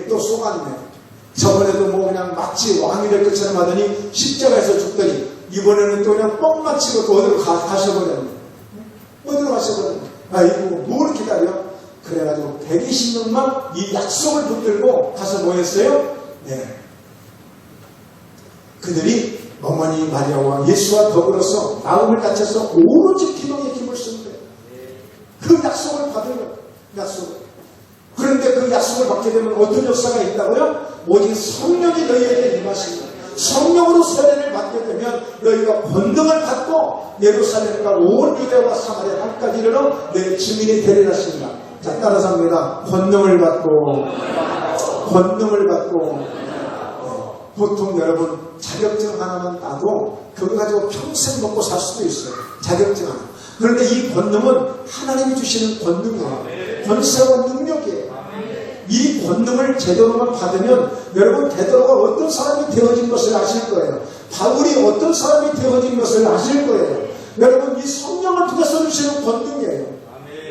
또 속았네. 저번에도 뭐 그냥 마치 왕이 될 것처럼 하더니 십자가에서 죽더니 이번에는 또 그냥 뻥 맞히고 또 어디로 가셔버렸네. 아이고 뭘 기다려? 그래가지고 120명만 이 약속을 붙들고 가서 뭐 했어요? 그들이 어머니 마리아와 예수와 더불어서 마음을 다쳐서 오로지 기도에 힘을 쓴 거예요. 그 약속을 받으면 그런데 그 약속을 받게 되면 어떤 역사가 있다고요? 오직 성령이 너희에게 임하시고 성령으로 세례를 받게 되면 너희가 권능을 받고 예루살렘과 온 유대와 사마리아 땅까지 이르러 내 증인이 되리라 하십니다. 자, 따라서 합니다. 권능을 받고 보통 여러분 자격증 하나만 따도 그거 가지고 평생 먹고 살 수도 있어요. 자격증 하나. 그런데 이 권능은 하나님이 주시는 권능이에요. 권세와 능력이에요. 이 권능을 제대로만 받으면 여러분 베드로가 어떤 사람이 되어진 것을 아실 거예요. 바울이 어떤 사람이 되어진 것을 아실 거예요. 여러분 이 성령을 통해서 주시는 권능이에요.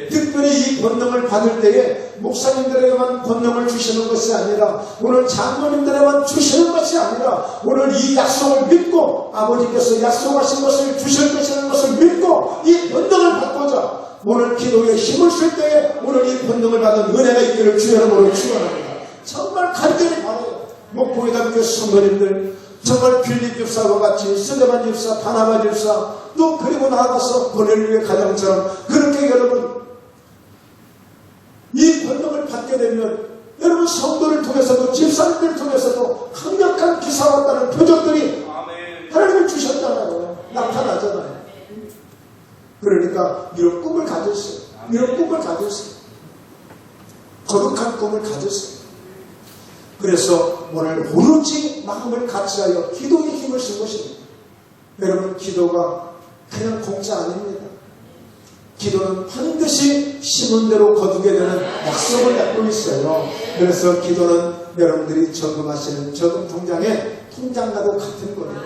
특별히 이 권능을 받을 때에 목사님들에게만 권능을 주시는 것이 아니라 오늘 장로님들에게만 주시는 것이 아니라 오늘 이 약속을 믿고 아버지께서 약속하신 것을 주실 것이라는 것을 믿고 이 권능을 받고자 오늘 기도에 힘을 쓸 때에 오늘 이 권능을 받은 은혜가 있기를 주의 이름으로 축원합니다. 정말 간절히 바라요. 목포회담교회 성도님들 정말 빌립 집사와 같이 스데반 집사, 바나바 집사 또 그리고 나아가서 고넬료의 가정처럼 그렇게 여러분 이 권능을 받게 되면 여러분 성도를 통해서도 집사님들 통해서도 강력한 기사와 따른 표적들이 하나님이 주셨잖아요. 나타나잖아요. 그러니까 이런 꿈을 가졌어요. 거룩한 꿈을 가졌어요. 그래서 오늘 오로지 마음을 같이하여 기도에 힘을 쓴 것입니다. 여러분 기도가 그냥 공짜 아닙니다. 기도는 반드시 심은 대로 거두게 되는 약속을 갖고 있어요. 그래서 기도는 여러분들이 저금하시는 저금 통장에 통장과도 같은 거예요.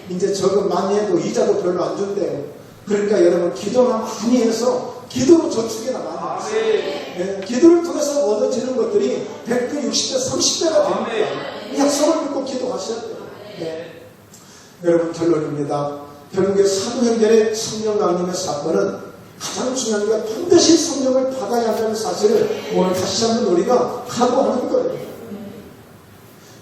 이제 저금 많이 해도 이자도 별로 안 준대요. 그러니까 여러분 기도나 많이 해서 기도로 저축이나 많이 했어요. 기도를 통해서 얻어지는 것들이 100배, 60배, 30배가 됩니다. 이 약속을 믿고 기도하셔야 돼요. 여러분 결론입니다. 결국에 사도행전의 성령 강림의 사건은 가장 중요한 게 반드시 성령을 받아야 한다는 사실을 오늘 다시 한번 우리가 각오하는 거예요.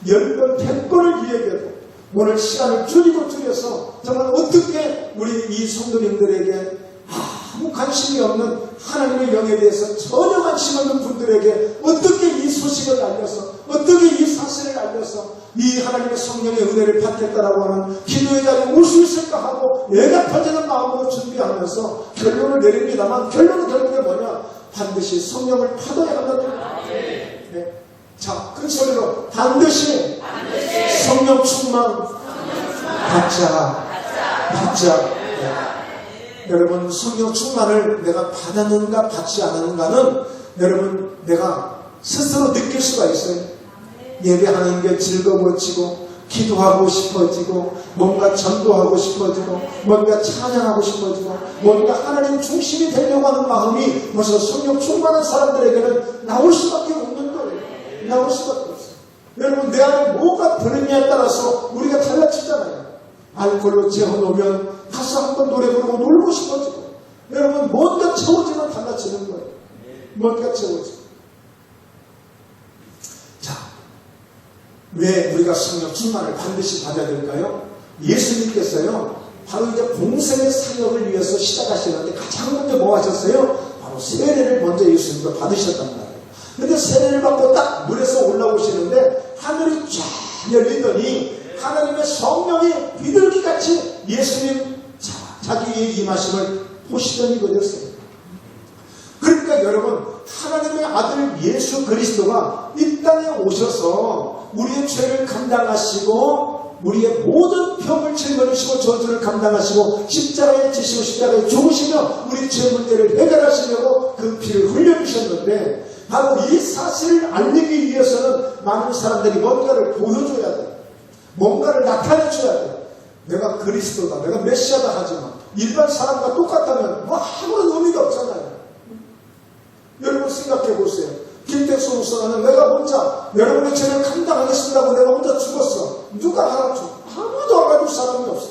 10번, 100번을 이야기해도 오늘 시간을 줄여서 정말 어떻게 우리 이 성도님들에게 아무 관심이 없는 하나님의 영에 대해서 전혀 관심 없는 분들에게 어떻게 이 소식을 알려서, 어떻게 이 사실을 알려서 이 하나님의 성령의 은혜를 받겠다라고 하는 기도의 자리에 올 수 있을까 하고 애가 터지는 마음으로 준비하면서 결론을 내립니다만, 결론은 결국에 뭐냐? 반드시 성령을 받아야 한다는 거예요. 네. 자, 큰 소리로 반드시 성령 충만 받자. 네. 여러분, 성령 충만을 내가 받았는가 받지 않았는가는 여러분 내가 스스로 느낄 수가 있어요. 예배하는 게 즐거워지고 기도하고 싶어지고 뭔가 전도하고 싶어지고 뭔가 찬양하고 싶어지고 뭔가 하나님 중심이 되려고 하는 마음이 벌써 성령 충만한 사람들에게는 나올 수밖에 없는 거예요. 나올 수밖에 없어요. 여러분, 내 안에 뭐가 들었냐에 따라서 우리가 달라지잖아요. 알코올로 재워놓으면 가서 한번 노래 부르고 놀고 싶어지고, 여러분 뭔가 채워지면 달라지는 거예요. 뭔가 채워지고. 자, 왜 우리가 성령 충만을 반드시 받아야 될까요? 예수님께서요 바로 이제 공생의 사역을 위해서 시작하시는데 가장 먼저 뭐 하셨어요? 바로 세례를 먼저 예수님도 받으셨단 말이에요. 근데 세례를 받고 딱 물에서 올라오시는데 하늘이 쫙 열리더니 하나님의 성령이 비둘기같이 예수님 자기의 임하심을 보시더니 그랬어요. 그러니까 여러분, 하나님의 아들 예수 그리스도가 이 땅에 오셔서 우리의 죄를 감당하시고 우리의 모든 병을 짊어지시고 저주를 감당하시고 십자가에 지시고 십자가에 죽으시며 우리 죄 문제를 해결하시려고 그 피를 흘려주셨는데, 바로 이 사실을 알리기 위해서는 많은 사람들이 뭔가를 보여줘야 돼요. 뭔가를 나타내줘야 돼요. 내가 그리스도다, 내가 메시아다 하지만 일반 사람과 똑같다면 뭐 아무런 의미가 없잖아요. 여러분 생각해 보세요. 김택수 목사는 내가 혼자 여러분의 죄를 감당하겠습니다고 내가 혼자 죽었어. 누가 알아줘? 아무도 알아줄 사람이 없어.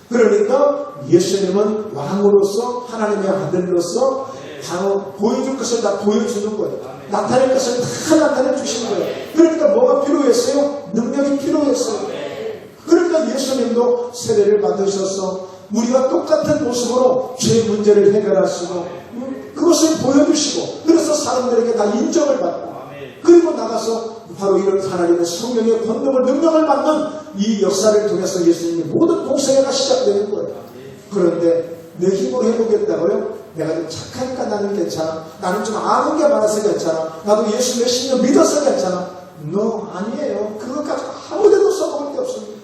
그러니까 예수님은 왕으로서 하나님의 아들로서 바로 보여줄 것을 다 보여주는 거예요. 나타낼 것을 다 나타내 주시는 거예요. 그러니까 뭐가 필요했어요? 능력이 필요했어요. 그러니까 예수님도 세례를 받으셔서 우리가 똑같은 모습으로 죄 문제를 해결하시고 그것을 보여주시고, 그래서 사람들에게 다 인정을 받고, 그리고 나가서 바로 이런 하나님의 성령의 권능을, 능력을 받는 이 역사를 통해서 예수님의 모든 공생애가 시작되는 거예요. 그런데 내 힘으로 해보겠다고요? 내가 좀 착하니까 나는 괜찮아. 나는 좀 아는 게 많아서 괜찮아. 나도 예수 몇십 년 믿어서 괜찮아. No, 아니에요. 그것까지 아무데도 써먹을 게 없습니다.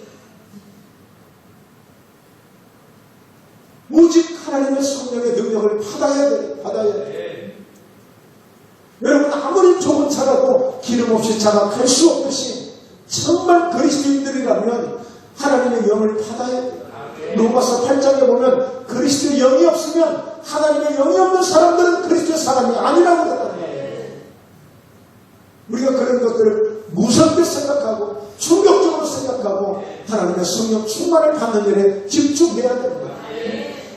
오직 하나님의 성령의 능력을 받아야 돼요. 받아야 돼요. 여러분, 아무리 좋은 차라도 기름 없이 차가 갈 수 없듯이 정말 그리스도인들이라면 하나님의 영을 받아야 돼요. 로마서 8장에 보면 그리스도의 영이 없으면, 하나님의 영이 없는 사람들은 그리스도의 사람이 아니라고 그랬단 말이에요. 우리가 그런 것들을 무섭게 생각하고 충격적으로 생각하고 하나님의 성령 충만을 받는 일에 집중해야 됩니다.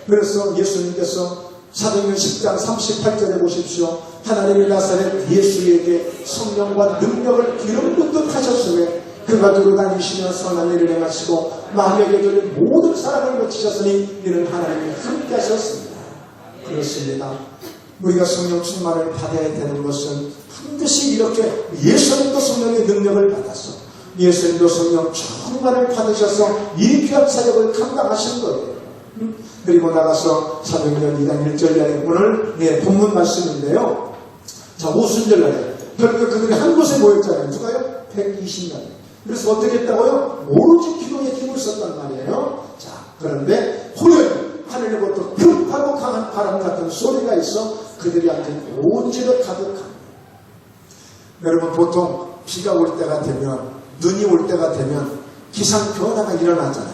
그래서 예수님께서 사도행전 10장 38절에 보십시오. 하나님이 나사렛 예수에게 성령과 능력을 기름 붓듯 하셨으며 그가 두루 다니시며 선한 일을 행하시고 마음에 겨들린 모든 사람을 고치셨으니 이는 하나님이 함께 하셨습니다. 그렇습니다. 우리가 성령 충만을 받아야 되는 것은 반드시 이렇게 예수님도 성령의 능력을 받았어. 예수님도 성령 충만을 받으셔서 이 귀한 사역을 감당하신 거예요. 그리고 나가서 사도행전 2장 1절에 오늘 본문 말씀인데요. 자, 오순절날에 결국 그들이 한 곳에 모였잖아요. 누가요? 120명. 그래서 어떻게 했다고요? 오로지 기도에 힘을 썼단 말이에요. 자, 그런데 호련히 하늘로부터 급하고 강한 바람 같은 소리가 있어 그들이 앉은 온 집에 가득합니다. 여러분, 보통 비가 올 때가 되면, 눈이 올 때가 되면 기상 변화가 일어나잖아요.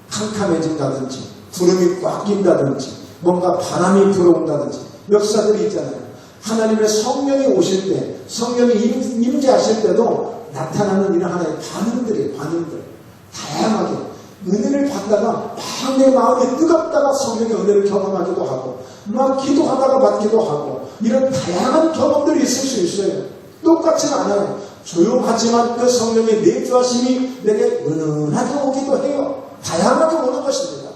캄캄해진다든지 구름이 꽉 낀다든지 뭔가 바람이 불어온다든지 역사들이 있잖아요. 하나님의 성령이 오실 때, 성령이 임재하실 때도 나타나는 이런 하나의 반응들 다양하게 은혜를 받다가 막 내 마음이 뜨겁다가 성령의 은혜를 경험하기도 하고 막 기도하다가 받기도 하고 이런 다양한 경험들이 있을 수 있어요. 똑같지는 않아요. 조용하지만 그 성령의 내주하심이 내게 은은하게 오기도 해요. 다양하게 오는 것입니다.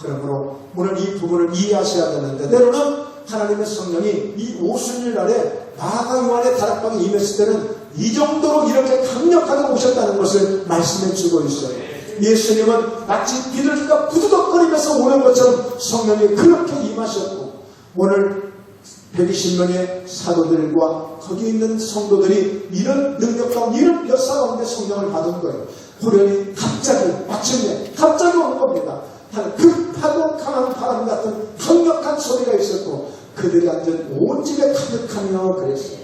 그러므로 오늘 이 부분을 이해하셔야 되는데 때로는 하나님의 성령이 이 오순절 날에 마가 요한의 다락방에 임했을 때는 이 정도로 이렇게 강력하게 오셨다는 것을 말씀해 주고 있어요. 예수님은 마치 비둘기가 부두덕거리면서 오는 것처럼 성령이 그렇게 임하셨고 오늘 120명의 사도들과 거기 있는 성도들이 이런 능력 가운데 이런 역사 가운데 성령을 받은 거예요. 호련히 갑자기 마침내 갑자기 온 겁니다. 급하고 강한 바람 같은 강력한 소리가 있었고 그들이 앉은 온 집에 가득하며 그랬어요.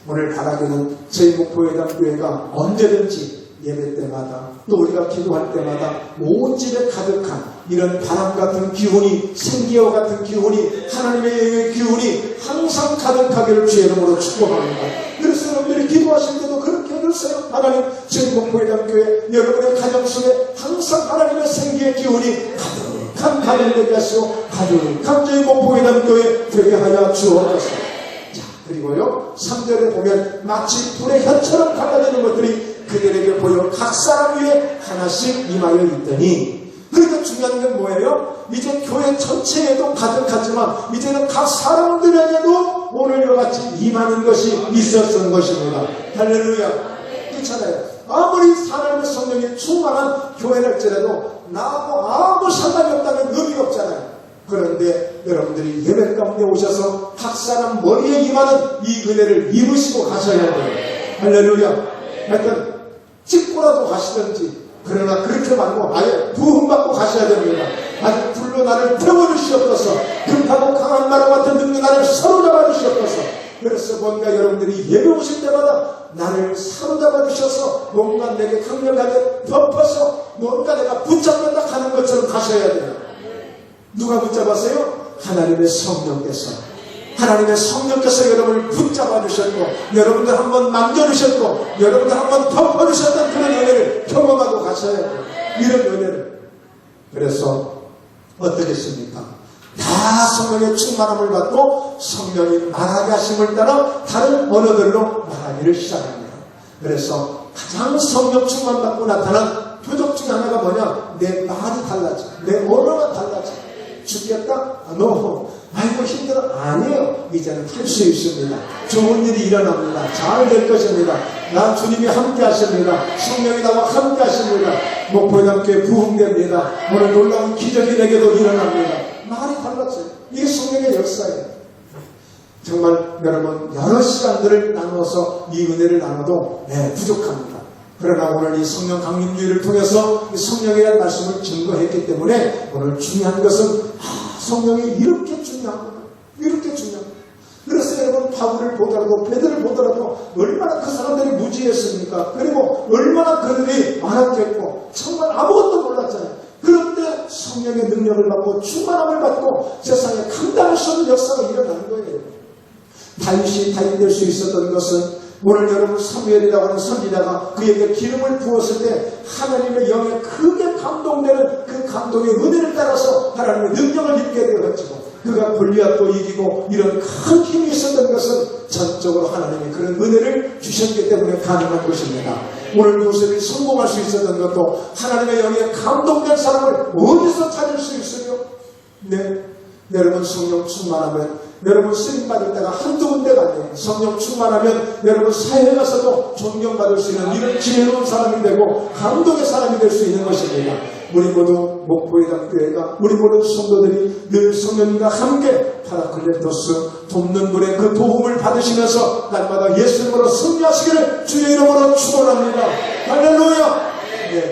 오늘 바라기는 저희 목포회담교회가 언제든지 예배 때마다 또 우리가 기도할 때마다 온 집에 가득한 이런 바람 같은 기운이 생기와 같은 기운이 하나님의 기운이 항상 가득하기를 주의 이름으로 축복합니다. 그래서 여러분들이 기도하실 때도 그렇게 해주세요. 하나님 저희 목포회담교회 여러분의 가정 속에 항상 하나님의 생기의 기운이 가득한 가정 되게 하시고 가득한 저희 목포회담교회 되게 하여 주옵소서. 그리고요 3절에 보면 마치 불의 혀처럼 갈라지는 것들이 그들에게 보여 각 사람 위에 하나씩 임하여 있더니 그러니까 중요한 게 뭐예요? 이제 교회 전체에도 가득하지만 이제는 각 사람들에게도 오늘 이와 같이 임하는 것이 있었던 것입니다. 할렐루야. 그렇잖아요. 아무리 하나님의 성령이 충만한 교회랄지라도 나하고 아무 상관이 없다면 의미 없잖아요. 그런데 여러분들이 예배 가운데 오셔서 각 사람 머리에 임하는 이 은혜를 입으시고 가셔야 돼요. 할렐루야. 하여튼 찍고라도 가시든지 그러나 그렇게 말고 아예 부흥받고 가셔야 됩니다. 아주 불로 나를 태워주시옵소서. 급하고 강한 나라 같은 능력 나를 사로잡아 주시옵소서. 그래서 뭔가 여러분들이 예배 오실 때마다 나를 사로잡아 주셔서 뭔가 내게 강력하게 덮어서 뭔가 내가 붙잡는다 하는 것처럼 가셔야 돼요. 누가 붙잡았어요? 하나님의 성령께서. 하나님의 성령께서 여러분을 붙잡아 주셨고 여러분들 한번 만져주셨고 여러분들 한번 덮어주셨던 그런 은혜를 경험하고 가셔야 돼요. 이런 은혜를. 그래서 어떻겠습니까? 다 성령의 충만함을 받고 성령이 말하게 하심을 따라 다른 언어들로 말하기를 시작합니다. 그래서 가장 성령 충만 받고 나타난 표적 중에 하나가 뭐냐? 내 말이 달라져. 내 언어가 달라져. 죽겠다? 너 아이고 힘들어? 아니에요. 이제는 할 수 있습니다. 좋은 일이 일어납니다. 잘 될 것입니다. 나 주님이 함께 하십니다. 성령이 나와 함께 하십니다. 목포회담교회 부흥됩니다. 오늘 놀라운 기적이 내게도 일어납니다. 말이 달랐어요. 이게 성령의 역사예요. 정말 여러분 여러 시간들을 나누어서 이 은혜를 나눠도 부족합니다. 그러나 오늘 이 성령 강림주의를 통해서 이 성령에 대한 말씀을 증거했기 때문에 오늘 중요한 것은 성령이 이렇게 중요한 거예요. 이렇게 중요한 거예요. 그래서 여러분 바울을 보더라도 베드로를 보더라도 얼마나 그 사람들이 무지했습니까? 그리고 얼마나 그들이 많았겠고 정말 아무것도 몰랐잖아요. 그런데 성령의 능력을 받고 충만함을 받고 세상에 감당할 수 없는 역사가 일어나는 거예요. 다윗이 다윗 될 수 있었던 것은 오늘 여러분 사무엘이라고 하는 선지자가 그에게 기름을 부었을 때 하나님의 영에 크게 감동되는 그 감동의 은혜를 따라서 하나님의 능력을 입게 되어가지고 그가 골리앗도 이기고 이런 큰 힘이 있었던 것은 전적으로 하나님이 그런 은혜를 주셨기 때문에 가능한 것입니다. 오늘 요셉이 성공할 수 있었던 것도 하나님의 영에 감동된 사람을 어디서 찾을 수 있어요? 네, 여러분 성령 충만하면 여러분 쓰임받을 때가 한두 군데가 아니에요. 성령 충만하면 여러분 사회에 가서도 존경받을 수 있는 이런 지혜로운 사람이 되고 감동의 사람이 될 수 있는 것입니다. 우리 모두 목포회담교회가 우리 모든 성도들이 늘 성령님과 함께 파라클레토스 돕는 분의 그 도움을 받으시면서 날마다 예수 이름으로 승리하시기를 주의 이름으로 축원합니다. 할렐루야. 네.